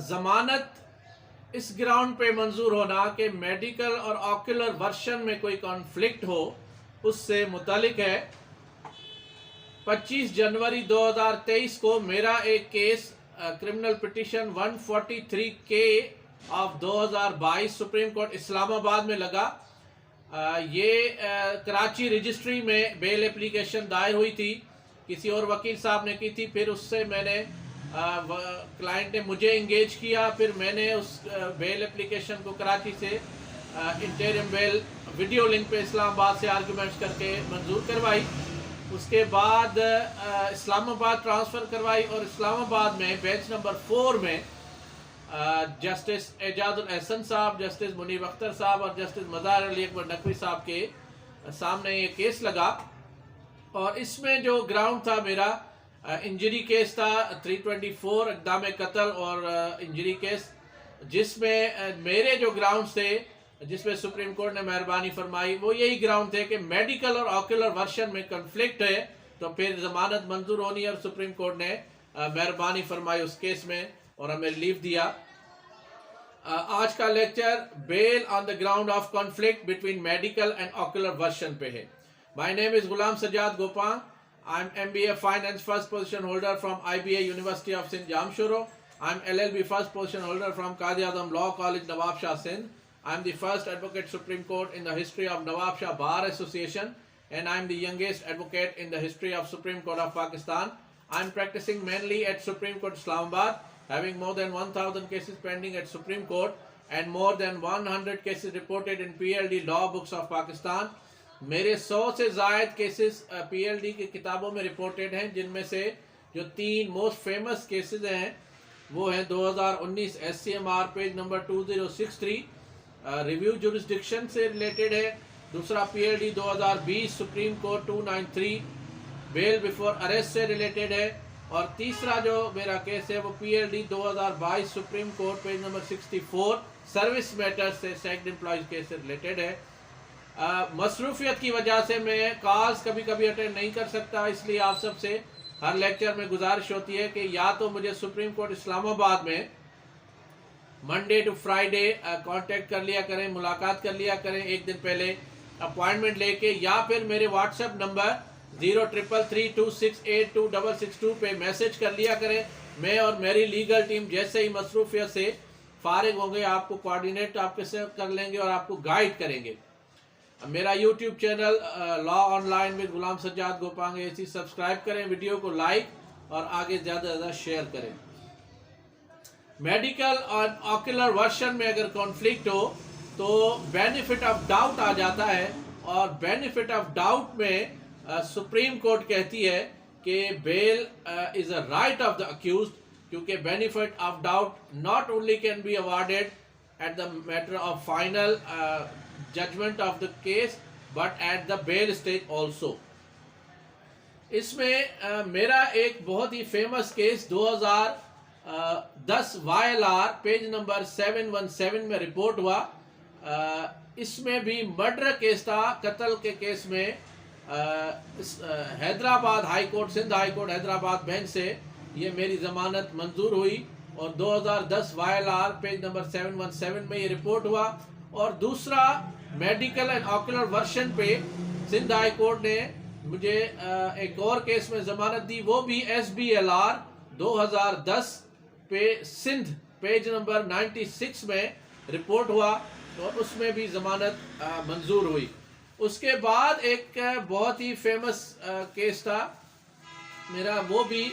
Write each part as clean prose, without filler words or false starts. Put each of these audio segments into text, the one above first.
ज़मानत इस ग्राउंड पे मंजूर होना कि मेडिकल और ऑक्यूलर वर्शन में कोई कॉन्फ्लिक्ट हो, उससे मुतालिक है। 25 जनवरी 2023 को मेरा एक केस क्रिमिनल पिटीशन 143 के ऑफ 2022 सुप्रीम कोर्ट इस्लामाबाद में लगा। ये कराची रजिस्ट्री में बेल एप्लीकेशन दायर हुई थी, किसी और वकील साहब ने की थी। फिर उससे मैंने क्लाइंट ने मुझे इंगेज किया, फिर मैंने उस बेल एप्लीकेशन को कराची से इंटरिम बेल वीडियो लिंक पे इस्लामाबाद से आर्गूमेंट्स करके मंजूर करवाई। उसके बाद इस्लामाबाद ट्रांसफ़र करवाई और इस्लामाबाद में बेंच नंबर 4 में जस्टिस एजाजुल एहसन साहब, जस्टिस मुनीब अख्तर साहब और जस्टिस मज़ार अली अकबर नकवी साहब के सामने ये केस लगा। और इसमें जो ग्राउंड था मेरा इंजरी केस था 324 इक़दाम कत्ल और इंजरी केस, जिसमें मेरे जो ग्राउंड्स थे जिसमें सुप्रीम कोर्ट ने मेहरबानी फरमाई वो यही ग्राउंड थे कि मेडिकल और ऑक्यूलर वर्शन में कन्फ्लिक्ट है तो फिर ज़मानत मंजूर होनी है। और सुप्रीम कोर्ट ने मेहरबानी फरमाई उस केस में और हमें रिलीफ दिया। आज का lecture bail on the ground of conflict between medical and ocular version पे है। My name is Ghulam Sajjad Gopang. I am MBA finance first position holder from IBA university of Sindh Jamshoro. I am LLB first position holder from Qazi Azam law college Nawab Shah Sindh. I am the first advocate Supreme Court in the history of Nawab Shah Bar Association, and I am the youngest advocate in the history of Supreme Court of Pakistan. I am practicing mainly at Supreme Court Islamabad, having more than 1000 cases pending at Supreme Court and more than 100 cases reported in PLD law books of Pakistan. मेरे 100 से ज़ायद cases PLD की किताबों में reported हैं, जिनमें से जो 3 most famous cases हैं वो हैं 2019 SCMR page number 2063 review jurisdiction से रिलेटेड है। दूसरा PLD 2020 Supreme Court 293 bail before arrest से रिलेटेड है। और तीसरा जो मेरा केस है वो PLD 2022 supreme court page number 64 service matters से सेक्ट एम्प्लॉयज केस से रिलेटेड है। मसरूफियत की वजह से मैं कॉल्स कभी कभी अटेंड नहीं कर सकता, इसलिए आप सबसे हर लेक्चर में गुजारिश होती है कि या तो मुझे सुप्रीम कोर्ट इस्लामाबाद में मंडे टू फ्राइडे कांटेक्ट कर लिया करें, मुलाकात कर लिया करें एक दिन पहले अपॉइंटमेंट लेके, या फिर मेरे व्हाट्सएप नंबर 0333268262 पे मैसेज कर लिया करें। मैं और मेरी लीगल टीम जैसे ही मसरूफियत से फारिग होंगे आपको कोऑर्डिनेट आपके से कर लेंगे और आपको गाइड करेंगे। मेरा YouTube channel law online with Ghulam Sajjad Gopang ऐसी सब्सक्राइब करें, वीडियो को लाइक और आगे ज़्यादा से ज़्यादा शेयर करें। मेडिकल और ऑक्यूलर वर्शन में अगर कॉन्फ्लिक्ट हो तो बेनिफिट ऑफ डाउट आ जाता है, और बेनिफिट ऑफ डाउट में सुप्रीम कोर्ट कहती है कि bail is a right of the accused, क्योंकि benefit of doubt not only can be awarded at the matter of final judgement of the case but at the bail stage also. इसमें मेरा एक बहुत ही famous case 2010 YLR page number 717 में report हुआ। इसमें भी मर्डर केस था, कत्ल के केस में Hyderabad High Court, Sindh High Court Hyderabad bench से ये मेरी ज़मानत मंजूर हुई और 2010 YLR पेज नंबर 717 में ये रिपोर्ट हुआ। और दूसरा मेडिकल एंड ऑक्यूलर वर्शन पे सिंध हाई कोर्ट ने मुझे एक और केस में ज़मानत दी, वो भी SBLR 2010 पे सिंध पेज नंबर 96 में रिपोर्ट हुआ और उसमें भी ज़मानत मंजूर हुई। उसके बाद एक बहुत ही फेमस केस था मेरा, वो भी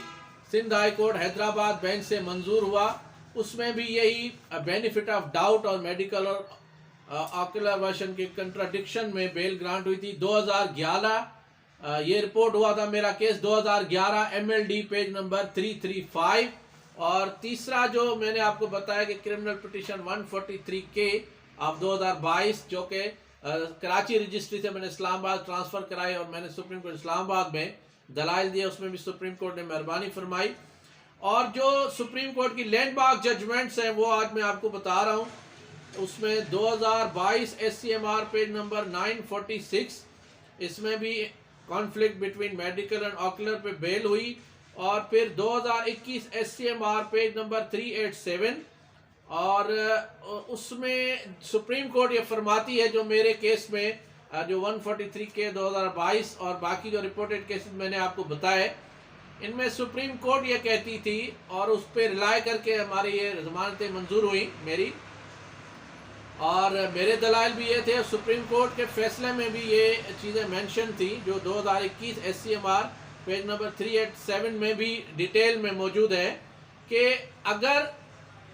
Sindh High Court Hyderabad bench से मंजूर हुआ। उसमें भी यही बेनिफिट ऑफ डाउट और मेडिकल और ऑक्यूलर वर्शन के कंट्राडिक्शन में बेल ग्रांट हुई थी। 2011 ये रिपोर्ट हुआ था मेरा केस, 2011 MLD पेज नंबर 335। और तीसरा जो मैंने आपको बताया कि क्रिमिनल पिटीशन 143 के ऑफ 2022 जो कि कराची रजिस्ट्री से मैंने इस्लामाबाद ट्रांसफ़र कराई और मैंने सुप्रीम कोर्ट इस्लामाबाद में दलाइल दिए, उसमें भी सुप्रीम कोर्ट ने मेहरबानी फरमाई। और जो सुप्रीम कोर्ट की लैंडमार्क जजमेंट्स हैं वो आज मैं आपको बता रहा हूँ। उसमें 2022 SCMR पेज नंबर 946, इसमें भी conflict between medical and ocular पे बेल हुई और फिर 2021 SCMR पेज नंबर 387, और उसमें सुप्रीम कोर्ट ये फरमाती है, जो मेरे केस में जो 143 के 2022 और बाकी जो रिपोर्टेड केसेस मैंने आपको बताए, इनमें सुप्रीम कोर्ट ये कहती थी और उस पर रिलाय करके हमारी ये जमानतें मंजूर हुई मेरी, और मेरे दलाइल भी ये थे। सुप्रीम कोर्ट के फैसले में भी ये चीज़ें मेंशन थी, जो 2021 SCMR पेज नंबर 387 में भी डिटेल में मौजूद है, कि अगर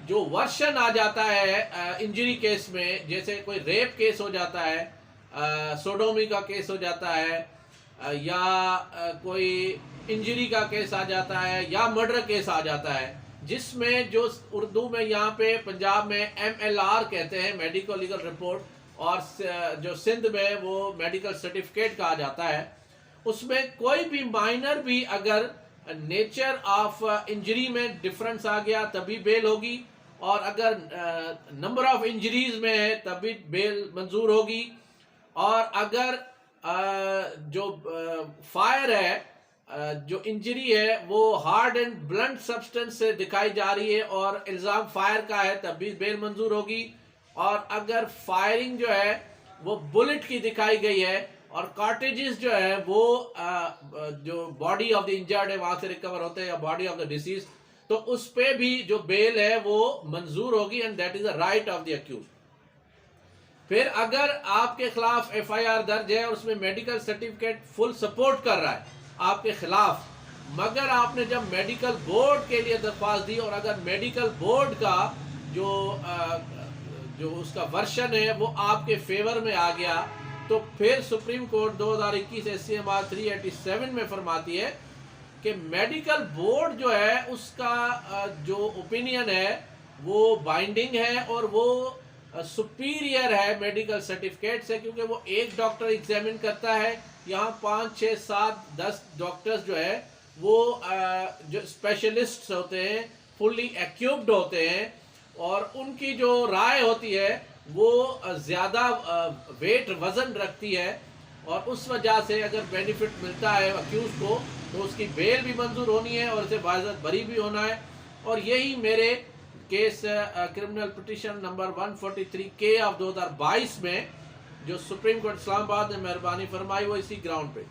जो वर्शन आ जाता है इंजरी केस में, जैसे कोई रेप केस हो जाता है, सोडोमी का केस हो जाता है, या कोई इंजरी का केस आ जाता है, या मर्डर केस आ जाता है, जिसमें जो उर्दू में यहाँ पे पंजाब में MLR कहते हैं, मेडिकल लीगल रिपोर्ट, और जो सिंध में वो मेडिकल सर्टिफिकेट कहा जाता है, उसमें कोई भी माइनर भी अगर नेचर ऑफ इंजरी में डिफरेंस आ गया तभी बेल होगी, और अगर नंबर ऑफ इंजरीज में है तभी बेल मंजूर होगी, और अगर जो फायर है, जो इंजरी है वो हार्ड एंड ब्लंट सब्सटेंस से दिखाई जा रही है और इल्ज़ाम फायर का है तब भी बेल मंजूर होगी, और अगर फायरिंग जो है वो बुलेट की दिखाई गई है और कार्टेजेस जो है वो जो बॉडी ऑफ द इंजर्ड है वहां से रिकवर होते हैं, या बॉडी ऑफ द डिसीज, तो उस पे भी जो बेल है वो मंजूर होगी, and that is the right of the accused. फिर अगर आपके खिलाफ FIR दर्ज है और उसमें मेडिकल सर्टिफिकेट फुल सपोर्ट कर रहा है आपके खिलाफ, मगर आपने जब मेडिकल बोर्ड के लिए दरख्वास्त दी और अगर मेडिकल बोर्ड का जो उसका वर्शन है वो आपके फेवर में आ गया, तो फिर सुप्रीम कोर्ट 2021 SCMR 387 में फरमाती है कि मेडिकल बोर्ड जो है उसका जो ओपिनियन है वो बाइंडिंग है और वो सुपीरियर है मेडिकल सर्टिफिकेट से, क्योंकि वो एक डॉक्टर एग्जामिन करता है, यहाँ 5, 6, 7, 10 डॉक्टर्स जो है वो जो स्पेशलिस्ट होते हैं, फुल्ली एक्यूप्ड होते हैं, और उनकी जो राय होती है वो ज़्यादा वेट वज़न रखती है, और उस वजह से अगर बेनिफिट मिलता है अक्यूज को तो उसकी बेल भी मंजूर होनी है और उसे बाइज़्ज़त बरी भी होना है। और यही मेरे केस क्रिमिनल पिटीशन नंबर 143 के ऑफ 2022 में जो सुप्रीम कोर्ट इस्लामाबाद ने मेहरबानी फरमाई वो इसी ग्राउंड पे।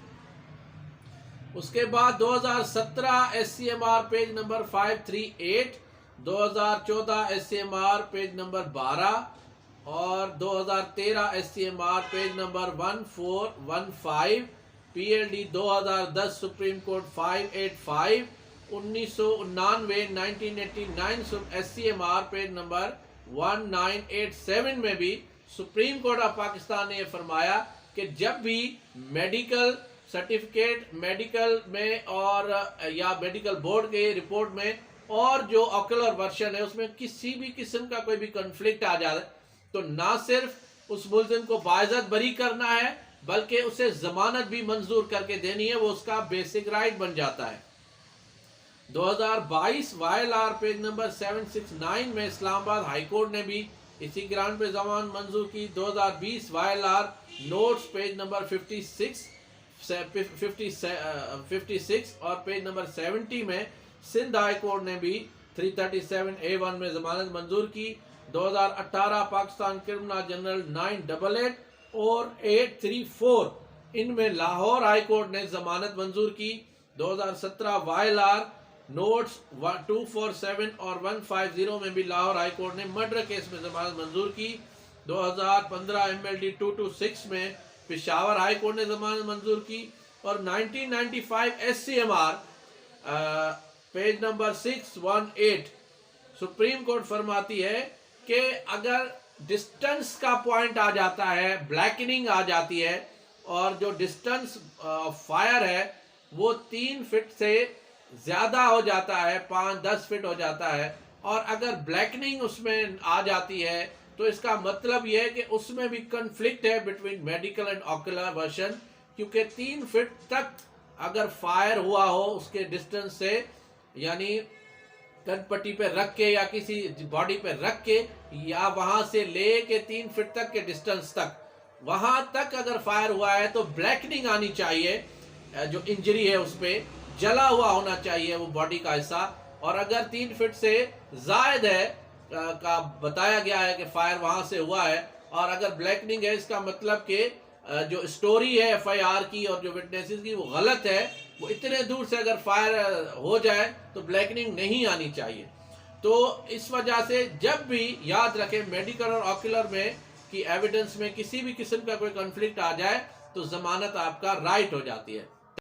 उसके बाद 2017 SCMR page number 538, 2014 SCMR page number 12 और 2013 SCMR page number 1415, PLD 2010 supreme court 585, 1999 1989 SCMR page number 1987 में भी सुप्रीम कोर्ट ऑफ पाकिस्तान ने यह फरमाया कि जब भी मेडिकल सर्टिफिकेट मेडिकल में और या मेडिकल बोर्ड के रिपोर्ट में और जो ऑक्यूलर वर्शन है उसमें किसी भी किस्म का कोई भी कॉन्फ्लिक्ट आ जाए तो ना सिर्फ उस मुल्जिम को बाइज़्ज़त बरी करना है बल्कि उसे जमानत भी मंजूर करके देनी है, वो उसका बेसिक राइट बन जाता है। 2022 YLR पेज नंबर 769 में इस्लामाबाद हाई कोर्ट ने भी इसी ग्राउंड पे जमानत मंजूर की। 2020 YLR नोट्स पेज नंबर 56 और पेज नंबर 70 में सिंध हाई कोर्ट ने भी 337A1 में जमानत मंजूर की। 2018 पाकिस्तान क्रिमिनल जनरल 988 और 834 इनमें लाहौर हाई कोर्ट ने जमानत मंजूर की। 2017 YLR नोट्स 247 और 150 में भी लाहौर हाई कोर्ट ने मर्डर केस में जमानत मंजूर की। 2015 MLD 226 में पेशावर हाई कोर्ट ने जमानत मंजूर की। और 1995 SCMR page number 618 supreme court फरमाती है कि अगर डिस्टेंस का पॉइंट आ जाता है, ब्लैकनिंग आ जाती है और जो डिस्टेंस फायर है वो 3 फीट से ज़्यादा हो जाता है, 5-10 फीट हो जाता है, और अगर ब्लैकनिंग उसमें आ जाती है तो इसका मतलब यह है कि उसमें भी कन्फ्लिक्ट है between medical and ocular version, क्योंकि 3 फीट तक अगर फायर हुआ हो उसके डिस्टेंस से, यानी कनपट्टी पे रख के या किसी बॉडी पे रख के या वहां से ले के 3 फीट तक के डिस्टेंस तक, वहां तक अगर फायर हुआ है तो ब्लैकनिंग आनी चाहिए जो इंजरी है उस पर, जला हुआ होना चाहिए वो बॉडी का हिस्सा, और अगर 3 फीट से जायद है का बताया गया है कि फायर वहां से हुआ है, और अगर ब्लैकनिंग है इसका मतलब कि जो स्टोरी है FIR की और जो विटनेसेस की वो गलत है, वो इतने दूर से अगर फायर हो जाए तो ब्लैकनिंग नहीं आनी चाहिए। तो इस वजह से जब भी याद रखें मेडिकल और ऑक्यूलर में कि एविडेंस में किसी भी किस्म का कोई कॉन्फ्लिक्ट आ जाए तो जमानत आपका राइट हो जाती है।